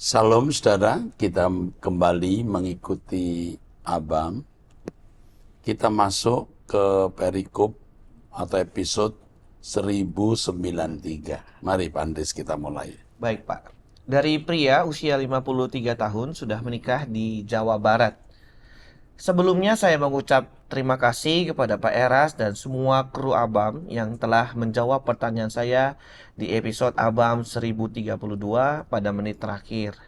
Salam saudara, kita kembali mengikuti Abang. Kita masuk ke perikop atau episode 1093. Mari Pak Andres kita mulai. Baik, Pak. Dari pria usia 53 tahun sudah menikah di Jawa Barat. Sebelumnya saya mengucap terima kasih kepada Pak Eras dan semua kru Abam yang telah menjawab pertanyaan saya di episode Abam 1032 pada menit terakhir.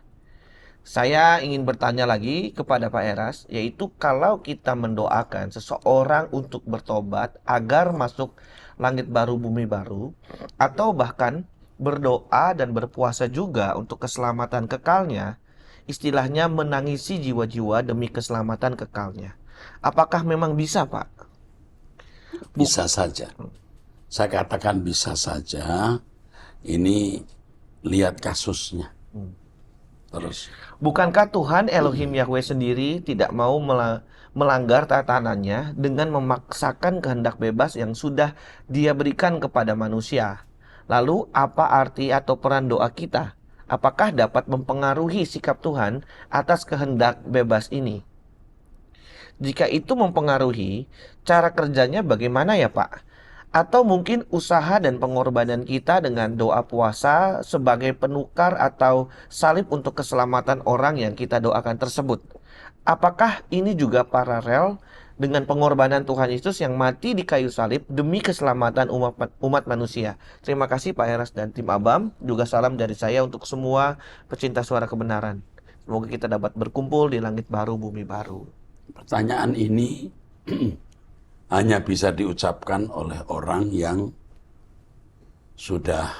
Saya ingin bertanya lagi kepada Pak Eras, yaitu kalau kita mendoakan seseorang untuk bertobat agar masuk langit baru bumi baru, atau bahkan berdoa dan berpuasa juga untuk keselamatan kekalnya, istilahnya menangisi jiwa-jiwa demi keselamatan kekalnya. Apakah memang bisa, Pak? Buk Bisa saja. Saya katakan bisa saja. Ini lihat kasusnya. Terus. Bukankah Tuhan Elohim Yahweh sendiri tidak mau melanggar tatanannya dengan memaksakan kehendak bebas yang sudah Dia berikan kepada manusia? Lalu apa arti atau peran doa kita? Apakah dapat mempengaruhi sikap Tuhan atas kehendak bebas ini? Jika itu mempengaruhi, cara kerjanya bagaimana ya, Pak? Atau mungkin usaha dan pengorbanan kita dengan doa puasa sebagai penukar atau salib untuk keselamatan orang yang kita doakan tersebut. Apakah ini juga paralel dengan pengorbanan Tuhan Yesus yang mati di kayu salib demi keselamatan umat manusia? Terima kasih Pak Eras dan tim Abam. Juga salam dari saya untuk semua pecinta suara kebenaran. Semoga kita dapat berkumpul di langit baru, bumi baru. Pertanyaan ini hanya bisa diucapkan oleh orang yang sudah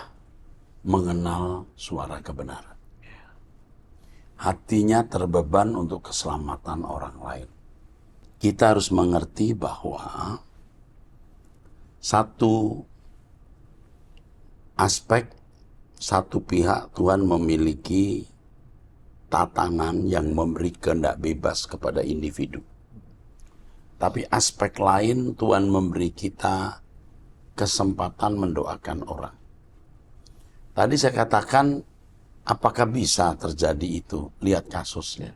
mengenal suara kebenaran. Hatinya terbeban untuk keselamatan orang lain. Kita harus mengerti bahwa satu aspek, satu pihak Tuhan memiliki tatanan yang memberi kehendak bebas kepada individu. Tapi aspek lain Tuhan memberi kita kesempatan mendoakan orang. Tadi saya katakan, apakah bisa terjadi itu? Lihat kasusnya.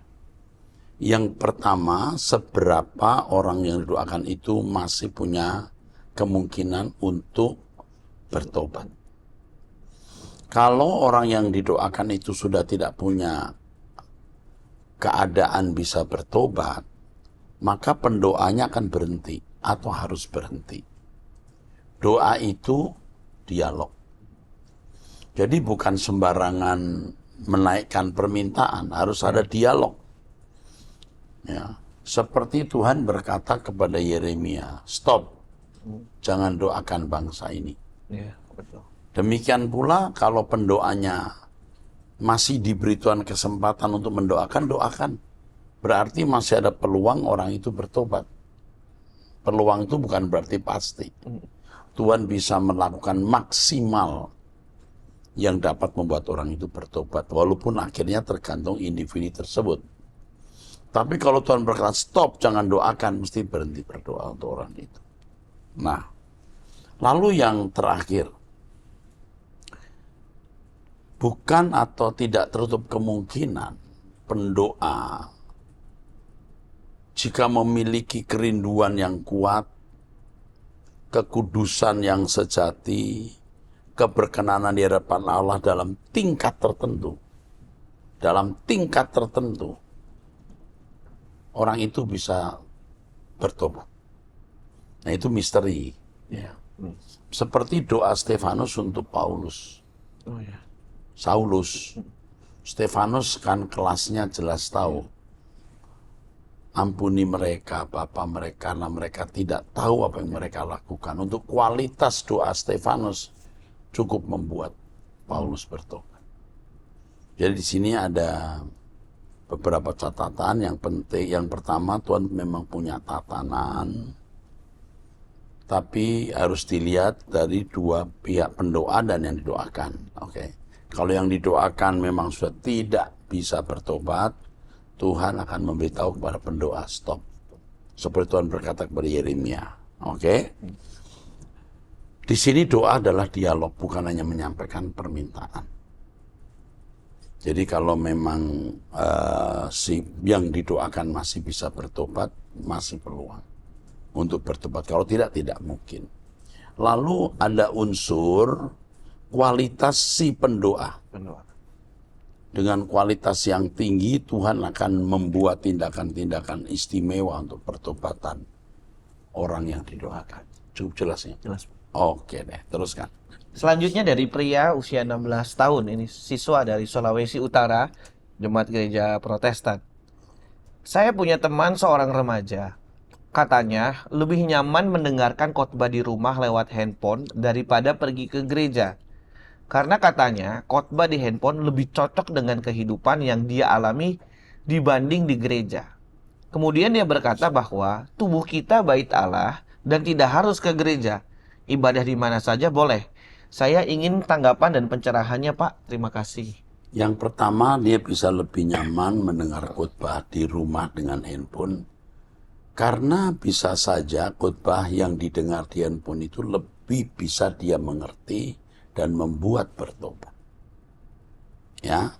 Yang pertama, seberapa orang yang didoakan itu masih punya kemungkinan untuk bertobat. Kalau orang yang didoakan itu sudah tidak punya keadaan bisa bertobat, maka pendoanya akan berhenti atau harus berhenti. Doa itu dialog. Jadi bukan sembarangan menaikkan permintaan, harus ada dialog. Ya, seperti Tuhan berkata kepada Yeremia, stop, jangan doakan bangsa ini. Ya, betul. Demikian pula kalau pendoanya masih diberi Tuhan kesempatan untuk mendoakan, doakan. Berarti masih ada peluang orang itu bertobat. Peluang itu bukan berarti pasti. Tuhan bisa melakukan maksimal yang dapat membuat orang itu bertobat. Walaupun akhirnya tergantung individu tersebut. Tapi kalau Tuhan berkata stop, jangan doakan, mesti berhenti berdoa untuk orang itu. Nah, lalu yang terakhir. Bukan atau tidak tertutup kemungkinan pendoa jika memiliki kerinduan yang kuat, kekudusan yang sejati, keberkenanan di hadapan Allah dalam tingkat tertentu. Dalam tingkat tertentu, orang itu bisa bertobat. Nah itu misteri. Ya. Seperti doa Stefanus untuk Paulus. Oh ya. Saulus. Stefanus kan kelasnya jelas tahu. Ampuni mereka, Bapa mereka, karena mereka tidak tahu apa yang mereka lakukan. Untuk kualitas doa Stefanus cukup membuat Paulus bertobat. Jadi di sini ada beberapa catatan yang penting. Yang pertama, Tuhan memang punya tatanan, tapi harus dilihat dari dua pihak pendoa dan yang didoakan. Oke. Kalau yang didoakan memang sudah tidak bisa bertobat, Tuhan akan memberitahu kepada pendoa stop. Seperti Tuhan berkata kepada Yeremia. Oke? Di sini doa adalah dialog, bukan hanya menyampaikan permintaan. Jadi kalau memang si yang didoakan masih bisa bertobat, masih peluang untuk bertobat. Kalau tidak, tidak mungkin. Lalu ada unsur kualitas si pendoa. Dengan kualitas yang tinggi, Tuhan akan membuat tindakan-tindakan istimewa untuk pertobatan orang yang didoakan. Cukup jelas ya? Jelas. Oke deh, teruskan. Selanjutnya dari pria usia 16 tahun, ini siswa dari Sulawesi Utara, Jemaat Gereja Protestan. Saya punya teman seorang remaja. Katanya lebih nyaman mendengarkan khotbah di rumah lewat handphone daripada pergi ke gereja. Karena katanya khotbah di handphone lebih cocok dengan kehidupan yang dia alami dibanding di gereja. Kemudian dia berkata bahwa tubuh kita bait Allah dan tidak harus ke gereja. Ibadah di mana saja boleh. Saya ingin tanggapan dan pencerahannya, Pak. Terima kasih. Yang pertama, dia bisa lebih nyaman mendengar khotbah di rumah dengan handphone. Karena bisa saja khotbah yang didengar di handphone itu lebih bisa dia mengerti dan membuat bertobat. Ya.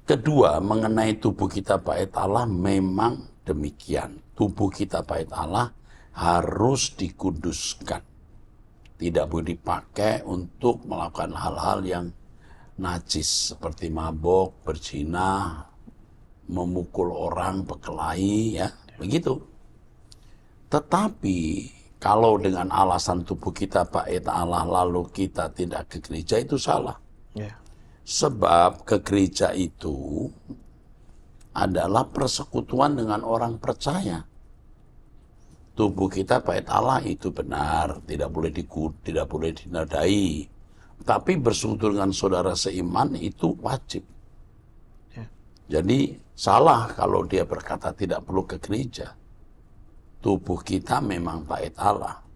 Kedua, mengenai tubuh kita bait Allah, memang demikian. Tubuh kita bait Allah harus dikuduskan. Tidak boleh dipakai untuk melakukan hal-hal yang najis seperti mabok, berzina, memukul orang, berkelahi, ya, begitu. Tetapi kalau dengan alasan tubuh kita bait Allah lalu kita tidak ke gereja, itu salah. Ya. Sebab ke gereja itu adalah persekutuan dengan orang percaya. Tubuh kita bait Allah itu benar, tidak boleh dinodai. Tapi bersekutu dengan saudara seiman itu wajib. Ya. Jadi salah kalau dia berkata tidak perlu ke gereja. Tubuh kita memang bait Allah.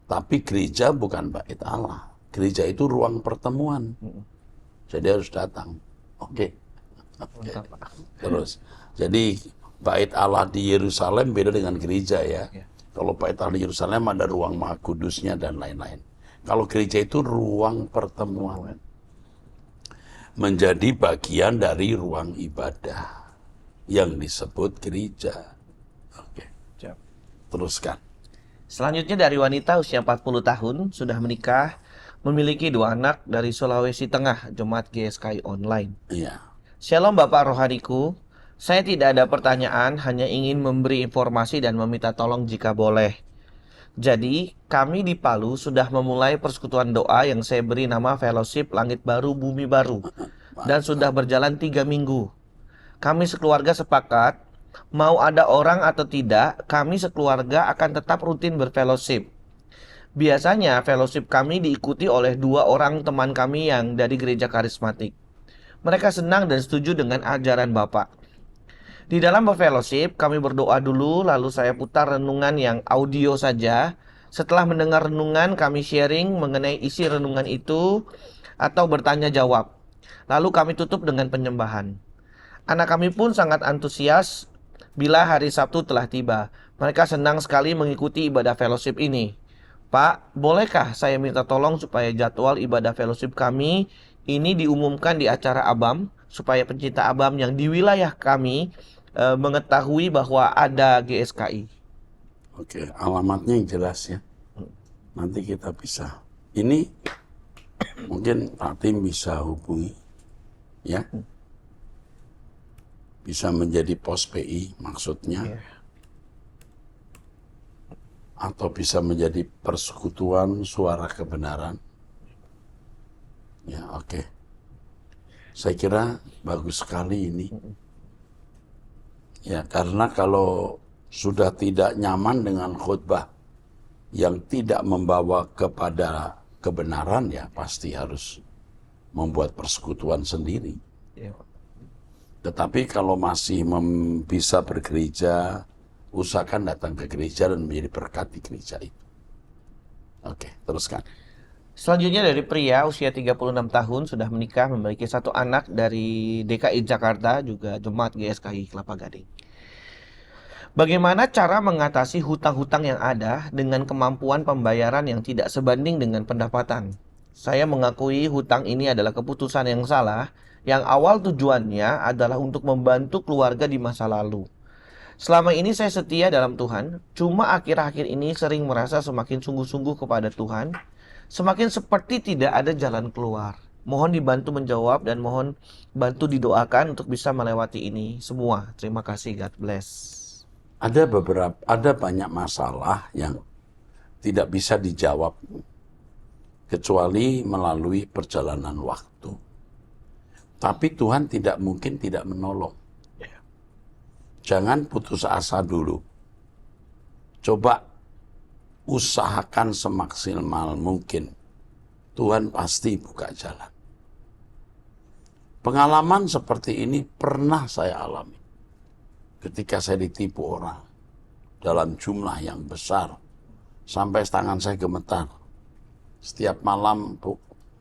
Tapi gereja bukan bait Allah. Gereja itu ruang pertemuan. Jadi harus datang. Oke. Terus. Jadi bait Allah di Yerusalem beda dengan gereja ya. Kalau bait Allah di Yerusalem ada ruang Maha Kudusnya dan lain-lain. Kalau gereja itu ruang pertemuan. Menjadi bagian dari ruang ibadah yang disebut gereja. Oke. Teruskan. Selanjutnya dari wanita usia 40 tahun, sudah menikah, memiliki 2 anak dari Sulawesi Tengah, Jemaat GSKI Online. Iya. Shalom Bapak Rohaniku, saya tidak ada pertanyaan, hanya ingin memberi informasi dan meminta tolong jika boleh. Jadi, kami di Palu sudah memulai persekutuan doa yang saya beri nama Fellowship Langit Baru Bumi Baru, dan sudah berjalan 3 minggu. Kami sekeluarga sepakat, mau ada orang atau tidak, kami sekeluarga akan tetap rutin berfellowship. Biasanya fellowship kami diikuti oleh 2 orang teman kami yang dari gereja karismatik. Mereka senang dan setuju dengan ajaran Bapak. Di dalam berfellowship, kami berdoa dulu, lalu saya putar renungan yang audio saja. Setelah mendengar renungan, kami sharing mengenai isi renungan itu atau bertanya jawab. Lalu kami tutup dengan penyembahan. Anak kami pun sangat antusias bila hari Sabtu telah tiba. Mereka senang sekali mengikuti ibadah fellowship ini. Pak, bolehkah saya minta tolong supaya jadwal ibadah fellowship kami ini diumumkan di acara ABAM, supaya pencinta ABAM yang di wilayah kami mengetahui bahwa ada GSKI. Oke, alamatnya yang jelas ya. Nanti kita bisa. Ini mungkin Pak Tim bisa hubungi, ya. Bisa menjadi pos PI maksudnya. Atau bisa menjadi persekutuan suara kebenaran. Ya, oke. Saya kira bagus sekali ini. Ya, karena kalau sudah tidak nyaman dengan khutbah yang tidak membawa kepada kebenaran, ya pasti harus membuat persekutuan sendiri. Tetapi kalau masih bisa bergereja, usahakan datang ke gereja dan menjadi berkat di gereja itu. Oke, teruskan. Selanjutnya dari pria usia 36 tahun, sudah menikah, memiliki 1 anak dari DKI Jakarta, juga Jemaat GSKI Kelapa Gading. Bagaimana cara mengatasi hutang-hutang yang ada dengan kemampuan pembayaran yang tidak sebanding dengan pendapatan? Saya mengakui hutang ini adalah keputusan yang salah yang awal tujuannya adalah untuk membantu keluarga di masa lalu. Selama ini saya setia dalam Tuhan, cuma akhir-akhir ini sering merasa semakin sungguh-sungguh kepada Tuhan, semakin seperti tidak ada jalan keluar. Mohon dibantu menjawab dan mohon bantu didoakan untuk bisa melewati ini semua. Terima kasih, God bless. Ada banyak masalah yang tidak bisa dijawab kecuali melalui perjalanan waktu. Tapi Tuhan tidak mungkin tidak menolong. Jangan putus asa dulu. Coba usahakan semaksimal mungkin. Tuhan pasti buka jalan. Pengalaman seperti ini pernah saya alami. Ketika saya ditipu orang dalam jumlah yang besar. Sampai tangan saya gemetar. Setiap malam,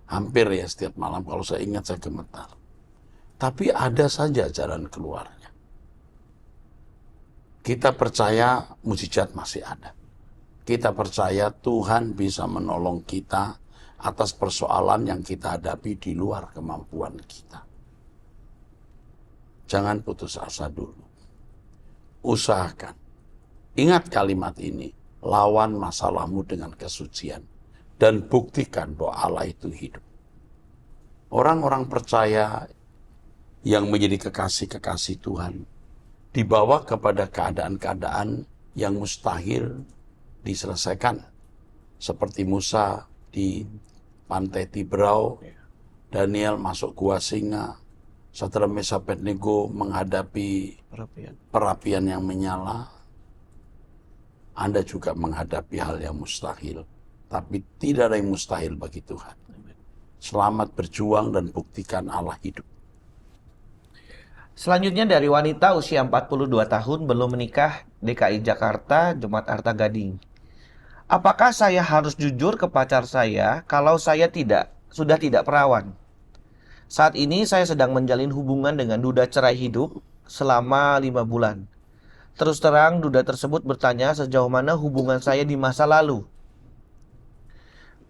hampir ya setiap malam kalau saya ingat saya gemetar. Tapi ada saja jalan keluarnya. Kita percaya mujizat masih ada. Kita percaya Tuhan bisa menolong kita atas persoalan yang kita hadapi di luar kemampuan kita. Jangan putus asa dulu. Usahakan. Ingat kalimat ini. Lawan masalahmu dengan kesucian. Dan buktikan bahwa Allah itu hidup. Orang-orang percaya yang menjadi kekasih-kekasih Tuhan dibawa kepada keadaan-keadaan yang mustahil diselesaikan. Seperti Musa di pantai Tiberau, Daniel masuk gua singa, Sadrak Mesach Abednego menghadapi perapian yang menyala. Anda juga menghadapi hal yang mustahil. Tapi tidak ada yang mustahil bagi Tuhan. Selamat berjuang dan buktikan Allah hidup. Selanjutnya dari wanita usia 42 tahun belum menikah, DKI Jakarta, Jemaat Arta Gading. Apakah saya harus jujur ke pacar saya kalau saya sudah tidak perawan? Saat ini saya sedang menjalin hubungan dengan duda cerai hidup selama 5 bulan. Terus terang duda tersebut bertanya sejauh mana hubungan saya di masa lalu.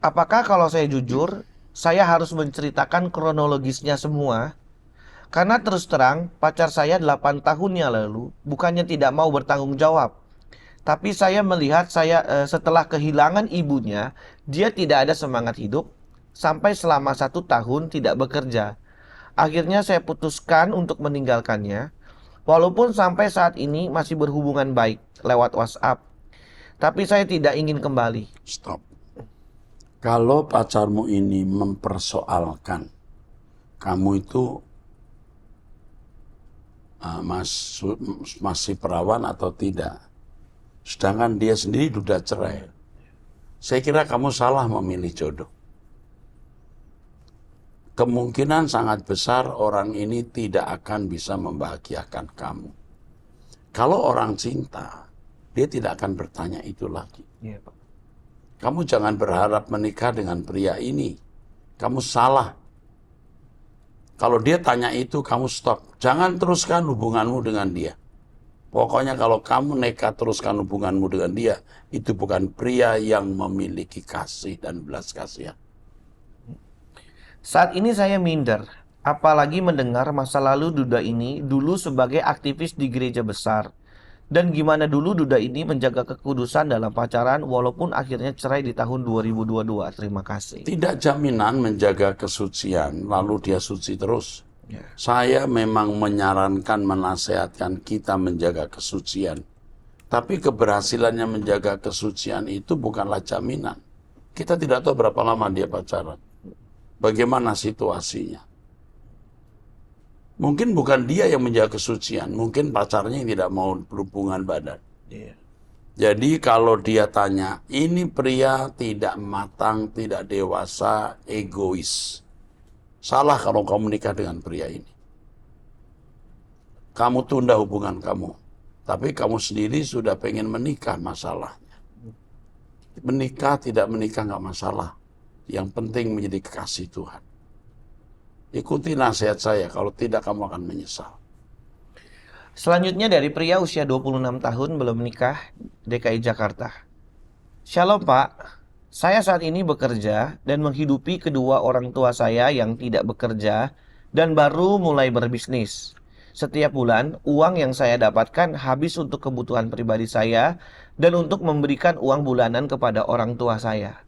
Apakah kalau saya jujur, saya harus menceritakan kronologisnya semua? Karena terus terang pacar saya 8 tahun yang lalu bukannya tidak mau bertanggung jawab. Tapi saya melihat setelah kehilangan ibunya, dia tidak ada semangat hidup sampai selama 1 tahun tidak bekerja. Akhirnya saya putuskan untuk meninggalkannya, walaupun sampai saat ini masih berhubungan baik lewat WhatsApp. Tapi saya tidak ingin kembali. Stop. Kalau pacarmu ini mempersoalkan kamu itu masih perawan atau tidak, sedangkan dia sendiri sudah cerai, saya kira kamu salah memilih jodoh. Kemungkinan sangat besar orang ini tidak akan bisa membahagiakan kamu. Kalau orang cinta, dia tidak akan bertanya itu lagi. Iya, Pak. Kamu jangan berharap menikah dengan pria ini. Kamu salah. Kalau dia tanya itu, kamu stop. Jangan teruskan hubunganmu dengan dia. Pokoknya kalau kamu nekat teruskan hubunganmu dengan dia, itu bukan pria yang memiliki kasih dan belas kasihan. Saat ini saya minder, apalagi mendengar masa lalu duda ini dulu sebagai aktivis di gereja besar. Dan gimana dulu duda ini menjaga kekudusan dalam pacaran walaupun akhirnya cerai di tahun 2022. Terima kasih. Tidak jaminan menjaga kesucian, lalu dia suci terus. Ya. Saya memang menyarankan, menasehatkan kita menjaga kesucian. Tapi keberhasilannya menjaga kesucian itu bukanlah jaminan. Kita tidak tahu berapa lama dia pacaran. Bagaimana situasinya. Mungkin bukan dia yang menjaga kesucian. Mungkin pacarnya yang tidak mau berhubungan badan. Yeah. Jadi kalau dia tanya, ini pria tidak matang, tidak dewasa, egois. Salah kalau kamu menikah dengan pria ini. Kamu tunda hubungan kamu. Tapi kamu sendiri sudah pengen menikah, masalahnya. Menikah, tidak menikah nggak masalah. Yang penting menjadi kekasih Tuhan. Ikuti nasihat saya, kalau tidak kamu akan menyesal. Selanjutnya dari pria usia 26 tahun belum menikah, DKI Jakarta. Shalom Pak, saya saat ini bekerja dan menghidupi kedua orang tua saya yang tidak bekerja dan baru mulai berbisnis. Setiap bulan, uang yang saya dapatkan habis untuk kebutuhan pribadi saya dan untuk memberikan uang bulanan kepada orang tua saya.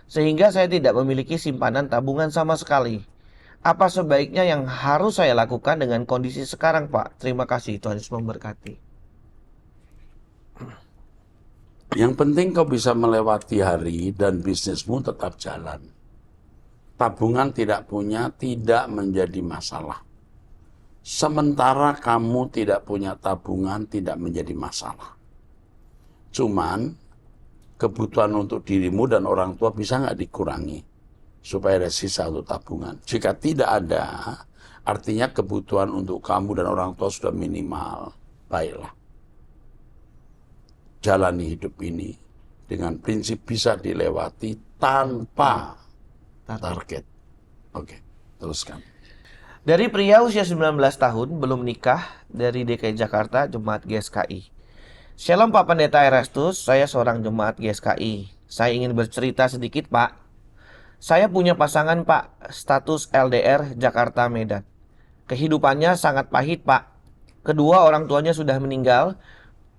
Sehingga saya tidak memiliki simpanan tabungan sama sekali. Apa sebaiknya yang harus saya lakukan dengan kondisi sekarang, Pak? Terima kasih, Tuhan Yesus memberkati. Yang penting kau bisa melewati hari dan bisnismu tetap jalan. Tabungan tidak punya tidak menjadi masalah. Sementara kamu tidak punya tabungan tidak menjadi masalah. Cuman kebutuhan untuk dirimu dan orang tua bisa nggak dikurangi supaya ada sisa untuk tabungan. Jika tidak ada, artinya kebutuhan untuk kamu dan orang tua sudah minimal. Baiklah. Jalani hidup ini dengan prinsip bisa dilewati tanpa target. Oke, teruskan. Dari pria usia 19 tahun, belum nikah, dari DKI Jakarta, Jemaat GSKI. Shalom Pak Pendeta Erastus, saya seorang Jemaat GSKI. Saya ingin bercerita sedikit Pak. Saya punya pasangan Pak, status LDR Jakarta Medan. Kehidupannya sangat pahit Pak. Kedua orang tuanya sudah meninggal.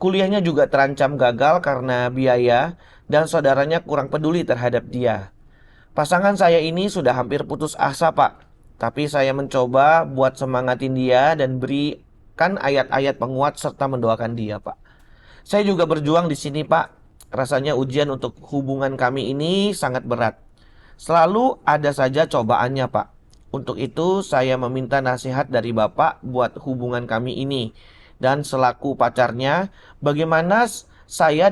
Kuliahnya juga terancam gagal karena biaya dan saudaranya kurang peduli terhadap dia. Pasangan saya ini sudah hampir putus asa Pak. Tapi saya mencoba buat semangatin dia dan berikan ayat-ayat penguat serta mendoakan dia Pak. Saya juga berjuang di sini Pak. Rasanya ujian untuk hubungan kami ini sangat berat. Selalu ada saja cobaannya Pak. Untuk itu saya meminta nasihat dari Bapak buat hubungan kami ini. Dan selaku pacarnya, bagaimana saya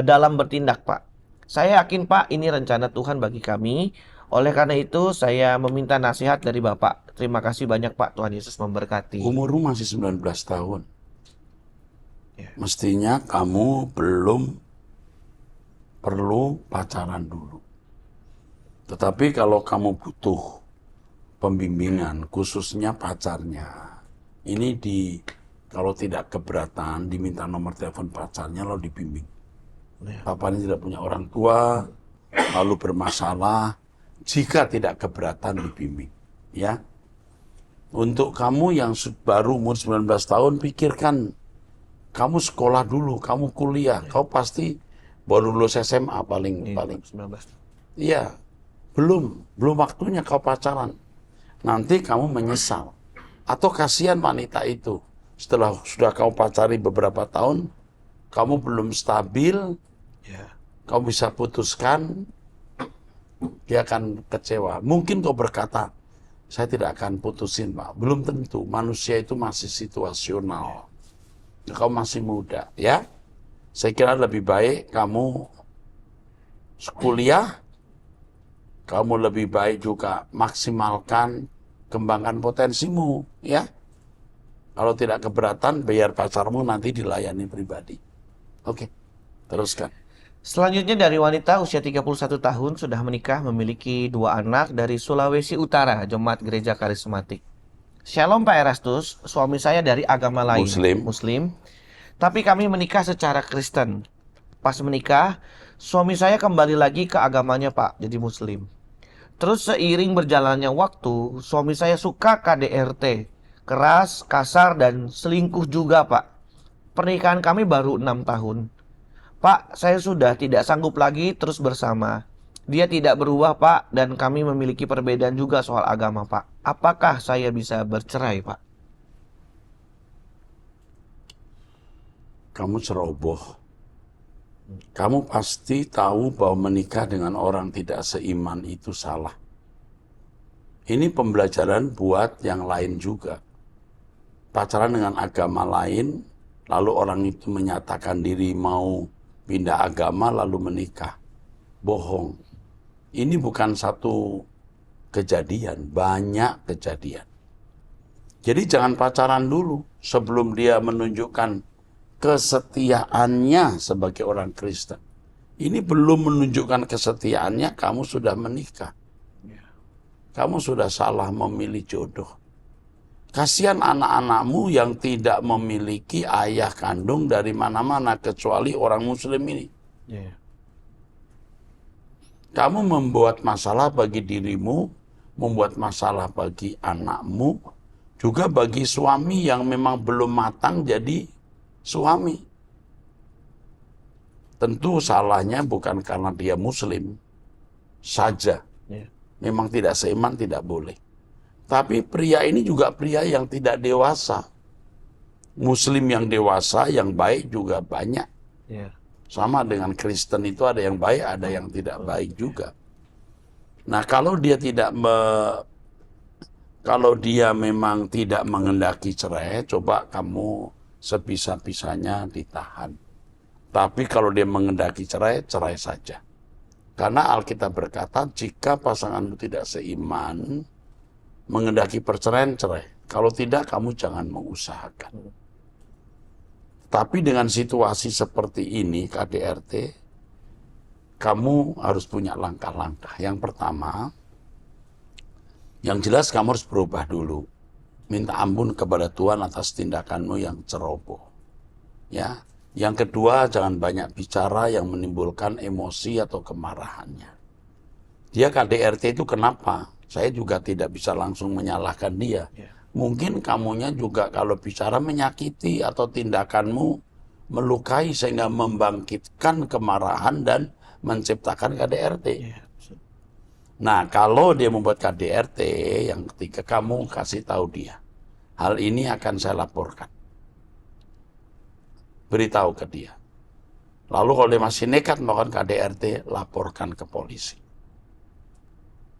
dalam bertindak Pak? Saya yakin Pak ini rencana Tuhan bagi kami. Oleh karena itu saya meminta nasihat dari Bapak. Terima kasih banyak Pak, Tuhan Yesus memberkati. Umurmu masih 19 tahun. Ya. Mestinya kamu belum perlu pacaran dulu. Tetapi kalau kamu butuh pembimbingan, khususnya pacarnya, ini kalau tidak keberatan, diminta nomor telepon pacarnya, lalu dibimbing. Ya. Papanya tidak punya orang tua, lalu bermasalah, jika tidak keberatan dibimbing. Ya. Untuk kamu yang baru umur 19 tahun, pikirkan, kamu sekolah dulu, kamu kuliah, kau pasti baru lulus SMA paling. 19. Iya, belum waktunya kau pacaran. Nanti kamu menyesal. Atau kasihan wanita itu. Setelah sudah kau pacari beberapa tahun, kamu belum stabil, kau bisa putuskan, dia akan kecewa. Mungkin kau berkata, saya tidak akan putusin Pak. Belum tentu, manusia itu masih situasional. Kau masih muda, ya. Saya kira lebih baik kamu kuliah, kamu lebih baik juga maksimalkan, kembangkan potensimu, ya. Kalau tidak keberatan, biar pacarmu nanti dilayani pribadi. Oke, teruskan. Selanjutnya dari wanita usia 31 tahun sudah menikah memiliki 2 anak dari Sulawesi Utara, Jemaat Gereja Karismatik. Shalom Pak Erastus, suami saya dari agama lain, Muslim. Tapi kami menikah secara Kristen. Pas menikah, suami saya kembali lagi ke agamanya Pak, jadi Muslim. Terus seiring berjalannya waktu, suami saya suka KDRT, keras, kasar, dan selingkuh juga Pak. Pernikahan kami baru 6 tahun. Pak, saya sudah tidak sanggup lagi terus bersama. Dia tidak berubah Pak, dan kami memiliki perbedaan juga soal agama Pak. Apakah saya bisa bercerai Pak? Kamu ceroboh. Kamu pasti tahu bahwa menikah dengan orang tidak seiman itu salah. Ini pembelajaran buat yang lain juga. Pacaran dengan agama lain, lalu orang itu menyatakan diri mau pindah agama lalu menikah. Bohong. Ini bukan satu kejadian, banyak kejadian. Jadi jangan pacaran dulu sebelum dia menunjukkan kesetiaannya sebagai orang Kristen. Ini belum menunjukkan kesetiaannya, kamu sudah menikah. Kamu sudah salah memilih jodoh. Kasihan anak-anakmu yang tidak memiliki ayah kandung dari mana-mana kecuali orang Muslim ini. Kamu membuat masalah bagi dirimu, membuat masalah bagi anakmu, juga bagi suami yang memang belum matang jadi suami. Tentu salahnya bukan karena dia muslim saja. Ya. Memang tidak seiman, tidak boleh. Tapi pria ini juga pria yang tidak dewasa. Muslim yang dewasa, yang baik juga banyak. Ya. Sama dengan Kristen itu ada yang baik, ada yang tidak baik juga. Nah, kalau dia kalau dia memang tidak menghendaki cerai, coba kamu sebisa-bisanya ditahan. Tapi kalau dia menghendaki cerai, cerai saja. Karena Alkitab berkata, jika pasanganmu tidak seiman, menghendaki perceraian, cerai. Kalau tidak, kamu jangan mengusahakan. Tapi dengan situasi seperti ini, KDRT, kamu harus punya langkah-langkah. Yang pertama, yang jelas kamu harus berubah dulu. Minta ampun kepada Tuhan atas tindakanmu yang ceroboh. Ya. Yang kedua, jangan banyak bicara yang menimbulkan emosi atau kemarahannya. Dia KDRT itu kenapa? Saya juga tidak bisa langsung menyalahkan dia. Mungkin kamunya juga kalau bicara menyakiti atau tindakanmu melukai sehingga membangkitkan kemarahan dan menciptakan KDRT. Nah, kalau dia membuat KDRT, yang ketiga kamu kasih tahu dia. Hal ini akan saya laporkan. Beritahu ke dia. Lalu kalau dia masih nekat melakukan KDRT, laporkan ke polisi.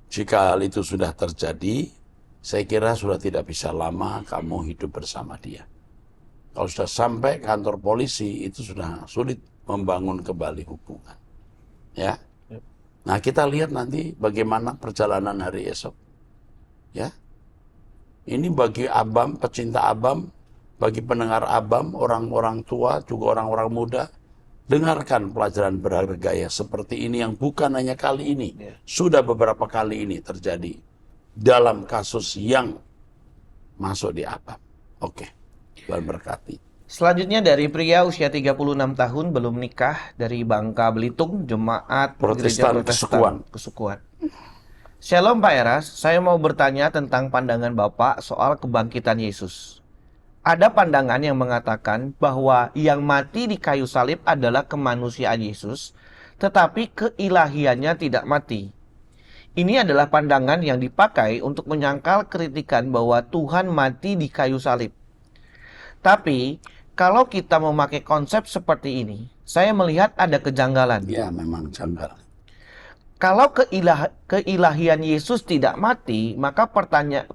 Jika hal itu sudah terjadi, saya kira sudah tidak bisa lama kamu hidup bersama dia. Kalau sudah sampai kantor polisi, itu sudah sulit membangun kembali hubungan. Ya. Nah, kita lihat nanti bagaimana perjalanan hari esok. Ya. Ini bagi Abam, pecinta Abam, bagi pendengar Abam, orang-orang tua, juga orang-orang muda, dengarkan pelajaran berharga ya seperti ini yang bukan hanya kali ini. Sudah beberapa kali ini terjadi dalam kasus yang masuk di Abam. Oke, Tuhan berkati. Selanjutnya dari pria usia 36 tahun belum nikah dari Bangka Belitung, jemaat Gereja Protestan Kesukuan. Shalom Pak Eras, saya mau bertanya tentang pandangan Bapak soal kebangkitan Yesus. Ada pandangan yang mengatakan bahwa yang mati di kayu salib adalah kemanusiaan Yesus, tetapi keilahiannya tidak mati. Ini adalah pandangan yang dipakai untuk menyangkal kritikan bahwa Tuhan mati di kayu salib. Tapi, kalau kita memakai konsep seperti ini, saya melihat ada kejanggalan. Ya, memang janggal. Kalau keilahian Yesus tidak mati, maka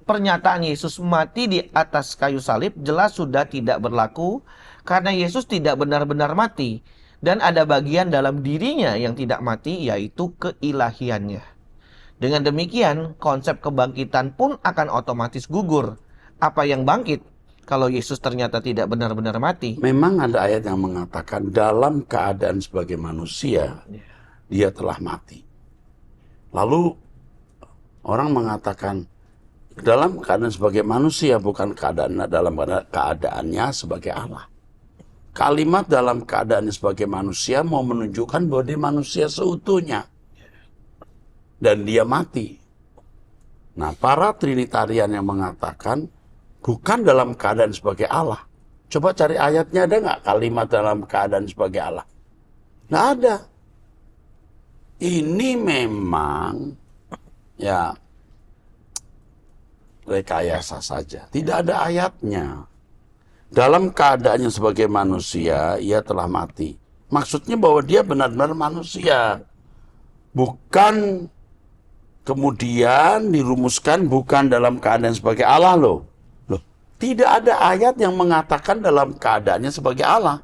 pernyataan Yesus mati di atas kayu salib jelas sudah tidak berlaku karena Yesus tidak benar-benar mati. Dan ada bagian dalam dirinya yang tidak mati, yaitu keilahiannya. Dengan demikian, konsep kebangkitan pun akan otomatis gugur. Apa yang bangkit kalau Yesus ternyata tidak benar-benar mati? Memang ada ayat yang mengatakan dalam keadaan sebagai manusia, dia telah mati. Lalu orang mengatakan dalam keadaan sebagai manusia, bukan dalam keadaannya sebagai Allah. Kalimat dalam keadaannya sebagai manusia mau menunjukkan bahwa dia manusia seutuhnya. Dan dia mati. Nah, para Trinitarian yang mengatakan bukan dalam keadaan sebagai Allah. Coba cari ayatnya, ada nggak kalimat dalam keadaan sebagai Allah? Nggak ada. Ini memang ya rekayasa saja. Tidak ada ayatnya. Dalam keadaannya sebagai manusia, ia telah mati. Maksudnya bahwa dia benar-benar manusia. Bukan kemudian dirumuskan bukan dalam keadaan sebagai Allah loh. Tidak ada ayat yang mengatakan dalam keadaannya sebagai Allah.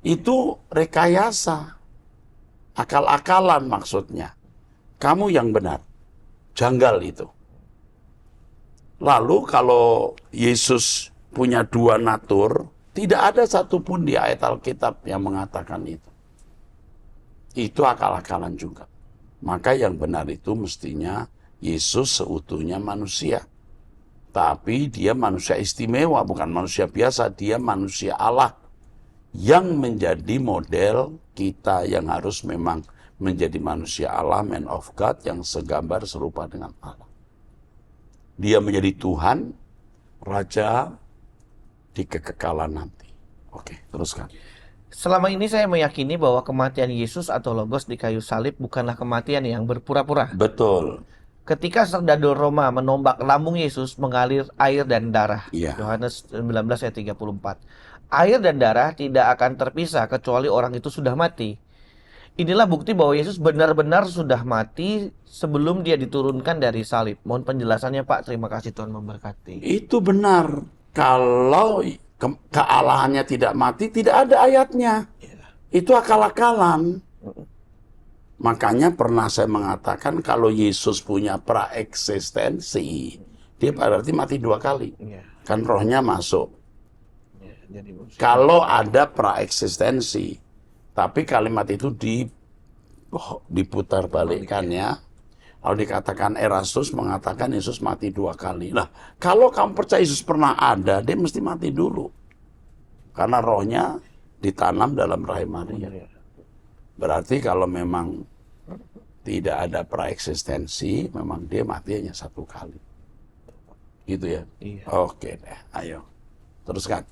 Itu rekayasa. Akal-akalan maksudnya. Kamu yang benar. Janggal itu. Lalu kalau Yesus punya dua natur, tidak ada satupun di ayat Alkitab yang mengatakan itu. Itu akal-akalan juga. Maka yang benar itu mestinya Yesus seutuhnya manusia. Tapi dia manusia istimewa, bukan manusia biasa. Dia manusia Allah yang menjadi model kita yang harus memang menjadi manusia Allah, man of God, yang segambar serupa dengan Allah. dia menjadi Tuhan, Raja di kekekalan nanti. Oke, teruskan. Selama ini saya meyakini bahwa kematian Yesus atau Logos di kayu salib bukanlah kematian yang berpura-pura. Betul. Ketika serdadu Roma menombak lambung Yesus, mengalir air dan darah. Iya. Yohanes 19 ayat 34. Air dan darah tidak akan terpisah kecuali orang itu sudah mati. Inilah bukti bahwa Yesus benar-benar sudah mati sebelum dia diturunkan dari salib. Mohon penjelasannya Pak, terima kasih, Tuhan memberkati. Itu benar. Kalau kealahannya tidak mati, tidak ada ayatnya. Itu akal-akalan. Makanya pernah saya mengatakan kalau Yesus punya praeksistensi, dia berarti mati 2 kali. Kan rohnya masuk. Kalau ada praeksistensi, tapi kalimat itu diputar balikkannya. Kalau dikatakan Erastus mengatakan Yesus mati 2 kali. Nah, kalau kamu percaya Yesus pernah ada, dia mesti mati dulu. Karena rohnya ditanam dalam rahim Maria. Berarti kalau memang tidak ada praeksistensi, memang dia mati hanya 1 kali. Gitu ya? Iya. Oke deh, ayo. Teruskan.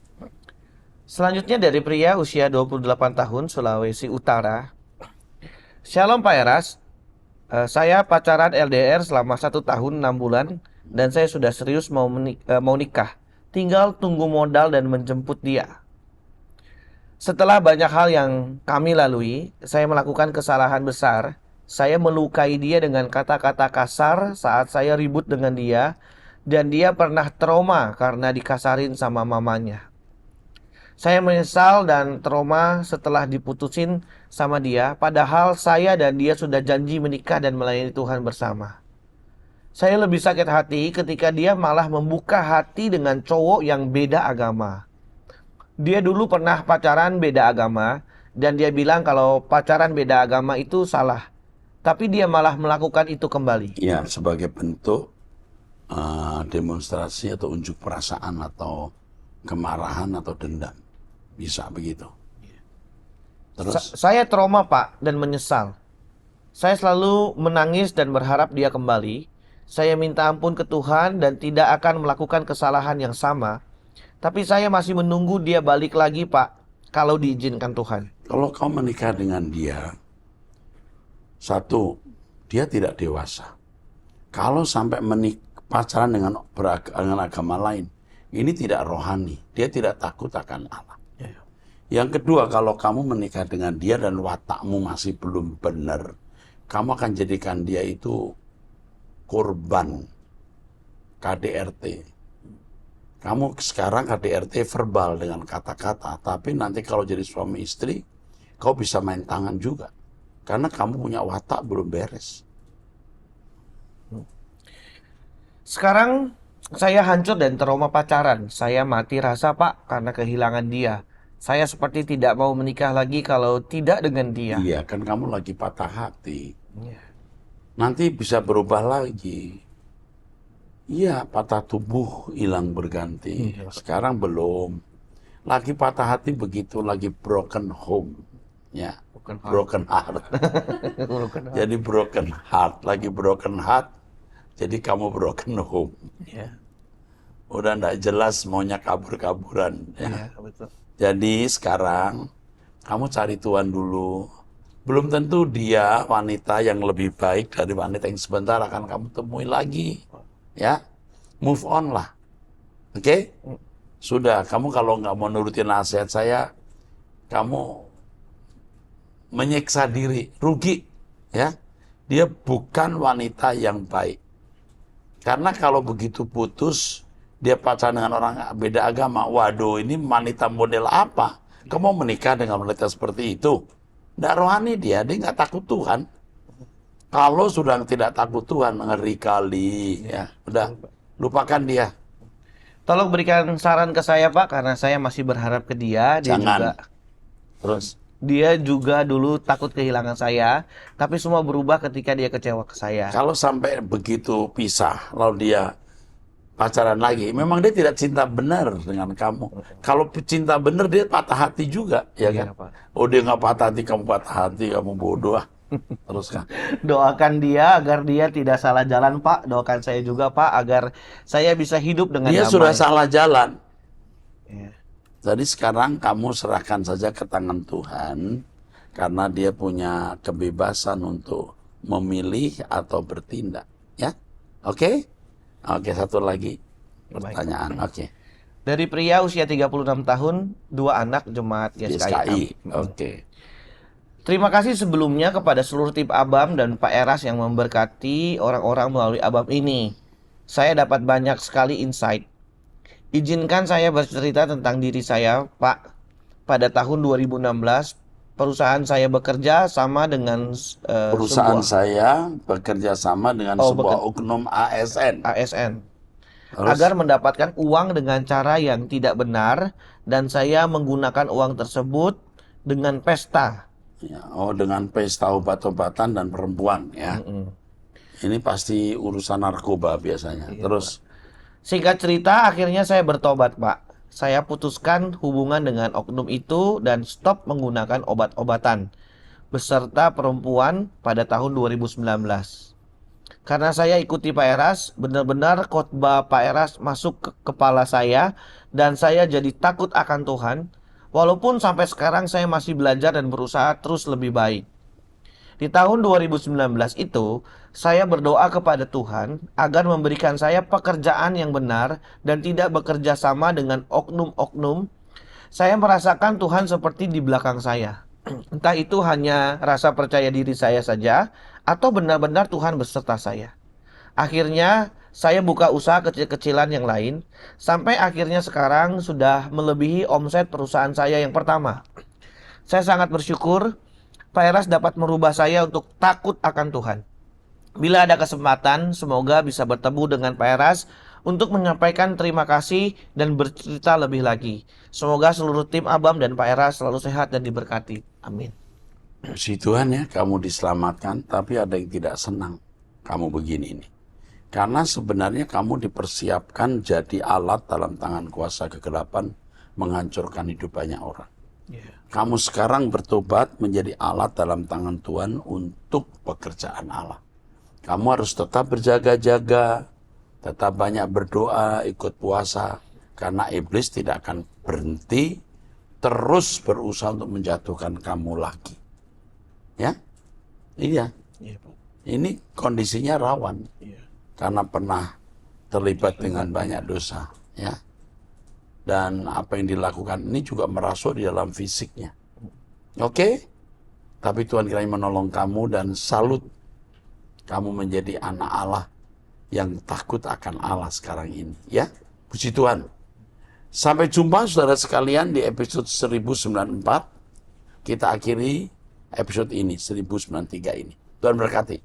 Selanjutnya dari pria usia 28 tahun, Sulawesi Utara. Shalom Pak Eras. Saya pacaran LDR selama 1 tahun 6 bulan dan saya sudah serius mau nikah. Tinggal tunggu modal dan menjemput dia. Setelah banyak hal yang kami lalui, saya melakukan kesalahan besar. Saya melukai dia dengan kata-kata kasar saat saya ribut dengan dia, dan dia pernah trauma karena dikasarin sama mamanya. Saya menyesal dan trauma setelah diputusin sama dia, padahal saya dan dia sudah janji menikah dan melayani Tuhan bersama. Saya lebih sakit hati ketika dia malah membuka hati dengan cowok yang beda agama. Dia dulu pernah pacaran beda agama, dan dia bilang kalau pacaran beda agama itu salah. Tapi dia malah melakukan itu kembali. Ya, sebagai bentuk demonstrasi atau unjuk perasaan atau kemarahan atau dendam. Bisa begitu. Terus? Saya trauma Pak dan menyesal. Saya selalu menangis dan berharap dia kembali. Saya minta ampun ke Tuhan dan tidak akan melakukan kesalahan yang sama. Tapi saya masih menunggu dia balik lagi Pak, kalau diizinkan Tuhan. Kalau kau menikah dengan dia, 1, dia tidak dewasa. Kalau sampai pacaran dengan agama lain, ini tidak rohani. Dia tidak takut akan Allah. Yang kedua, kalau kamu menikah dengan dia dan watakmu masih belum benar, kamu akan jadikan dia itu korban KDRT. Kamu sekarang KDRT verbal dengan kata-kata, tapi nanti kalau jadi suami istri, kau bisa main tangan juga. Karena kamu punya watak belum beres. Sekarang saya hancur dan trauma pacaran. Saya mati rasa Pak karena kehilangan dia. Saya seperti tidak mau menikah lagi kalau tidak dengan dia. Iya, kan kamu lagi patah hati. Nanti bisa berubah lagi. Iya, patah tubuh hilang berganti. Sekarang belum. Lagi patah hati begitu, lagi broken home. Ya, broken heart. Jadi broken heart, lagi broken heart. Jadi kamu broken home. Udah nggak jelas maunya kabur-kaburan. Ya. Betul. Jadi sekarang kamu cari Tuhan dulu. Belum tentu dia wanita yang lebih baik dari wanita yang sebentar akan kamu temui lagi. Ya, move on lah. Oke? Sudah, kamu kalau nggak mau nurutin nasihat saya, kamu menyiksa diri, rugi. Ya, dia bukan wanita yang baik. Karena kalau begitu putus, dia pacaran dengan orang beda agama. Waduh, ini wanita model apa? Kamu mau menikah dengan wanita seperti itu? Nggak rohani dia nggak takut Tuhan. Kalau sudah tidak takut Tuhan, ngeri kali. Ya, udah, lupakan dia. Tolong berikan saran ke saya Pak, karena saya masih berharap ke dia. Jangan. Terus? Dia juga dulu takut kehilangan saya, tapi semua berubah ketika dia kecewa ke saya. Kalau sampai begitu pisah, lalu dia pacaran lagi, memang dia tidak cinta benar dengan kamu. Kalau cinta benar, dia patah hati juga, ya kan? Pak. Oh, dia nggak patah hati, kamu patah hati, kamu bodoh. Teruskan. Doakan dia agar dia tidak salah jalan, Pak. Doakan saya juga, Pak, agar saya bisa hidup dengan Dia damai. sudah salah jalan. Iya. Jadi sekarang kamu serahkan saja ke tangan Tuhan, karena dia punya kebebasan untuk memilih atau bertindak. Ya, oke? Oke, satu lagi pertanyaan. Oke, Dari pria usia 36 tahun, 2 anak jemaat GSKI. GSKI. Oke. Terima kasih sebelumnya kepada seluruh tim Abam dan Pak Eras yang memberkati orang-orang melalui Abam ini. Saya dapat banyak sekali insight. Izinkan saya bercerita tentang diri saya, Pak. Pada tahun 2016, perusahaan saya bekerja sama dengan Perusahaan sebuah saya bekerja sama dengan sebuah oknum ASN. ASN. Terus? Agar mendapatkan uang dengan cara yang tidak benar, dan saya menggunakan uang tersebut dengan pesta. Ya, dengan pesta obat-obatan dan perempuan, ya. Ini pasti urusan narkoba biasanya. Iya, Terus, singkat cerita, akhirnya saya bertobat, Pak. Saya putuskan hubungan dengan oknum itu dan stop menggunakan obat-obatan beserta perempuan pada tahun 2019. Karena saya ikuti Pak Eras, benar-benar khotbah Pak Eras masuk ke kepala saya dan saya jadi takut akan Tuhan. Walaupun sampai sekarang saya masih belajar dan berusaha terus lebih baik. Di tahun 2019 itu, saya berdoa kepada Tuhan agar memberikan saya pekerjaan yang benar dan tidak bekerja sama dengan oknum-oknum. Saya merasakan Tuhan seperti di belakang saya. Entah itu hanya rasa percaya diri saya saja, atau benar-benar Tuhan beserta saya. Akhirnya, saya buka usaha kecil-kecilan yang lain, sampai akhirnya sekarang sudah melebihi omset perusahaan saya yang pertama. Saya sangat bersyukur Pak Eras dapat merubah saya untuk takut akan Tuhan. Bila ada kesempatan, semoga bisa bertemu dengan Pak Eras untuk menyampaikan terima kasih dan bercerita lebih lagi. Semoga seluruh tim Abam dan Pak Eras selalu sehat dan diberkati. Amin. puji Tuhan ya, kamu diselamatkan, tapi ada yang tidak senang kamu begini ini. Karena sebenarnya kamu dipersiapkan jadi alat dalam tangan kuasa kegelapan menghancurkan hidup banyak orang. Kamu sekarang bertobat menjadi alat dalam tangan Tuhan untuk pekerjaan Allah. Kamu harus tetap berjaga-jaga, tetap banyak berdoa, ikut puasa, karena iblis tidak akan berhenti terus berusaha untuk menjatuhkan kamu lagi. Ya, iya. Ini kondisinya rawan, karena pernah terlibat dengan banyak dosa, ya. Dan apa yang dilakukan ini juga merasuk di dalam fisiknya. Oke? Tapi Tuhan kiranya menolong kamu dan salut kamu menjadi anak Allah yang takut akan Allah sekarang ini. Ya, puji Tuhan. Sampai jumpa saudara sekalian di episode 1094. Kita akhiri episode ini, 1093 ini. Tuhan berkati.